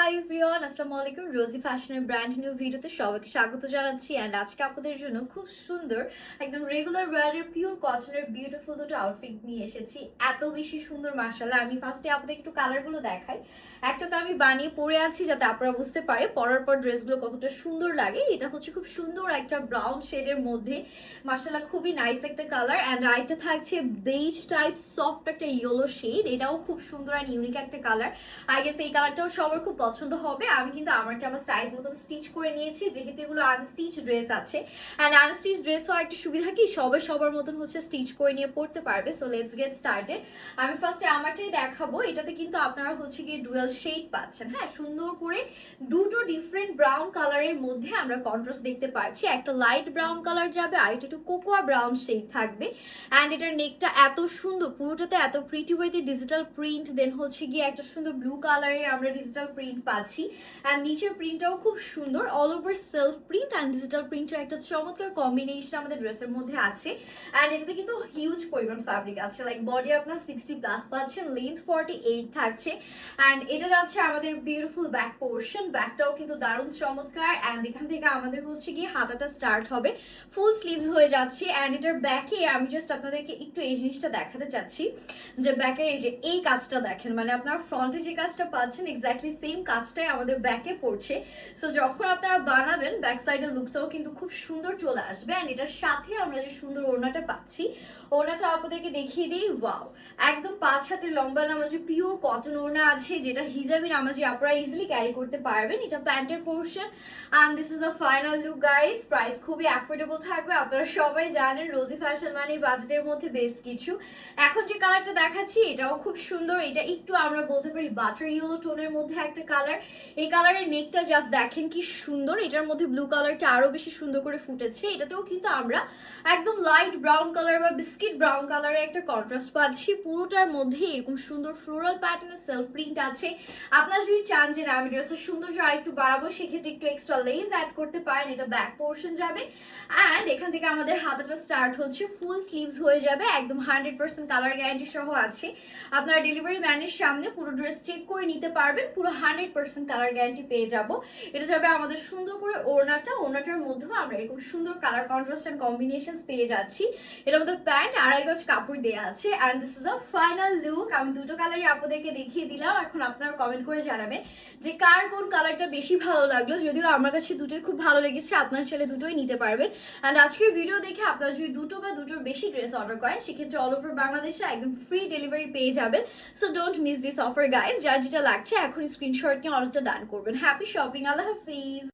Hi everyone, আসসালামু আলাইকুম। রোজি ফ্যাশনের ব্র্যান্ড নিউ ভিডিওতে সবাইকে স্বাগত জানাচ্ছি। অ্যান্ড আজকে আপনাদের জন্য খুব সুন্দর একদম রেগুলার ওয়্যারের পিওর কটনের বিউটিফুল দুটো আউটফিট নিয়ে এসেছি। এত বেশি সুন্দর মাশাআল্লাহ। আমি ফার্স্টে আপনাদের একটু কালারগুলো দেখাই। একটা তো আমি বানিয়ে পরে আছি যাতে আপনারা বুঝতে পারে পরার পর ড্রেসগুলো কতটা সুন্দর লাগে। এটা হচ্ছে খুব সুন্দর একটা ব্রাউন শেডের মধ্যে, মাশাআল্লাহ খুবই নাইস একটা কালার। অ্যান্ড আরেকটা থাকছে বেজ টাইপ সফট একটা ইয়েলো শেড, এটাও খুব সুন্দর অ্যান্ড ইউনিক একটা কালার। আই গেস এই কালারটাও সবার খুব পছন্দ হবে। আমি কিন্তু আমারটা আমার সাইজ মতন স্টিচ করে নিয়েছি, যেহেতু এগুলো আনস্টিচ ড্রেস আছে। অ্যান্ড আনস্টিচ ড্রেস হওয়ার একটা সুবিধা কি, সবার মতন হচ্ছে স্টিচ করে নিয়ে পড়তে পারবে। So let's get started. আমি ফার্স্টে আমারটাই দেখাবো। এটাতে কিন্তু আপনারা হচ্ছে গিয়ে ডুয়েল শেড পাচ্ছেন। হ্যাঁ, সুন্দর করে দুটো ডিফারেন্ট ব্রাউন কালারের মধ্যে আমরা কন্ট্রাস্ট দেখতে পাচ্ছি। একটা লাইট ব্রাউন কালার যাবে, আর এটা একটু কোকোয়া ব্রাউন শেড থাকবে। অ্যান্ড এটার নেকটা এত সুন্দর, পুরোটাতে এত প্রিটি ওয়েতে ডিজিটাল প্রিন্ট, দেন হচ্ছে গিয়ে একটা সুন্দর ব্লু কালারের আমরা ডিজিটাল প্রিন্ট পাচ্ছি। অ্যান্ড নিচের প্রিন্টটাও খুব সুন্দর, all over self print and digital প্রিন্টের একটা চমৎকার কম্বিনেশন আমাদের ড্রেসের মধ্যে আছে। অ্যান্ড এটাতে কিন্তু হিউজ পরিমাণ ফ্যাব্রিক আছে, লাইক বডি আপনার 60+ পাচ্ছেন, লেন্থ 48 থাকছে। অ্যান্ড এটা যাচ্ছে আমাদের বিউটিফুল ব্যাক পোর্শন, ব্যাকটাও কিন্তু দারুণ চমৎকার। অ্যান্ড এখান থেকে আমাদের হচ্ছে গিয়ে হাতাটা স্টার্ট হবে, ফুল স্লিভস হয়ে যাচ্ছে। অ্যান্ড এটার ব্যাকে আমি জাস্ট আপনাদেরকে একটু এই জিনিসটা দেখাতে চাচ্ছি যে ব্যাকের এই যে এই কাজটা দেখেন, মানে আপনার ফ্রন্টে যে কাজটা পাচ্ছেন এক্স্যাক্টলি সেম কাজটাই আমাদের ব্যাকে পড়ছে। সো যখন আপনারা বানাবেন ব্যাক সাইডের লুকটাও কিন্তু খুব সুন্দর চলে আসবে। অ্যান্ড এটার সাথে আমরা যে সুন্দর ওড়নাটা পাচ্ছি, ওড়নাটা আপনাদেরকে দেখিয়ে দিই। ওয়াও, একদম 5 হাতের লম্বা নামাজি পিওর কটন ওড়না আছে, যেটা হিজাবি নামাজি আপনারা ইজিলি ক্যারি করতে পারবেন। এটা প্যান্টের portion. And this is the final look guys. Price খুবই অ্যাফোর্ডেবল থাকবে। আপনারা সবাই জানেন রোজি ফ্যাশন মানে বাজেটের মধ্যে বেস্ট কিছু। এখন যে কালারটা দেখাচ্ছি এটাও খুব সুন্দর। এটা একটু আমরা বলতে পারি বাটার ইয়েলো টোনের মধ্যে একটা কালার। এই কালারের নেকটা জাস্ট দেখেন কি সুন্দর। এটার মধ্যে ব্লু কালারটা আরো বেশি সুন্দর করে ফুটেছে। এটাতেও কিন্তু আমরা একদম লাইট ব্রাউন কালার বা বিস্কিট ব্রাউন কালারের একটা কন্ট্রাস্ট পাচ্ছি। পুরোটার মধ্যে এরকম সুন্দর ফ্লোরাল প্যাটার্নের সেলফ প্রিন্ট আছে। আপনারা যদি চান যে না আমি ড্রেসের সৌন্দর্য আর একটু বাড়াবো, সেক্ষেত্রে একটু এক্সট্রা লেস অ্যাড করতে পারেন। এটা ব্যাক পোর্শন যাবে। অ্যান্ড এখান থেকে আমাদের হাতাটা স্টার্ট হচ্ছে, ফুল স্লিভস হয়ে যাবে, একদম 100% কালার গ্যারান্টি সহ আছে। আপনারা ডেলিভারি ম্যানের সামনে পুরো ড্রেস চেক করে নিতে পারবেন, পুরো 100% কালার গ্যারান্টি পেয়ে যাব। এটা যাবে আমাদের সুন্দর করে ওড়নাটার মধ্যেও আমরা এরকম সুন্দর কালার কন্ট্রাস্ট এন্ড কম্বিনেশন পেয়ে যাচ্ছি। এটার মধ্যে প্যান্ট 2.5 গজ কাপড় দেওয়া আছে। And this is the final look. আমি দুটো কালারই আপনাদেরকে দেখিয়ে দিলাম। এখন আপনারা কমেন্ট করে জানাবেন যে কার কোন কালারটা বেশি ভালো লাগলো। যদিও আমার কাছে দুটোই খুব ভালো লেগেছে, আপনার ছেলে দুটোই নিতে পারবেন। অ্যান্ড আজকের ভিডিও দেখে আপনারা যদি দুটো বা দুটোর বেশি ড্রেস অর্ডার করেন, সেক্ষেত্রে অল ওভার বাংলাদেশে একদম ফ্রি ডেলিভারি পেয়ে যাবেন। So don't miss this offer guys. যার যেটা লাগছে এখন স্ক্রিনশট নিয়ে অর্ডারটা ডান করবেন। হ্যাপি শপিং, আল্লাহ হাফিজ।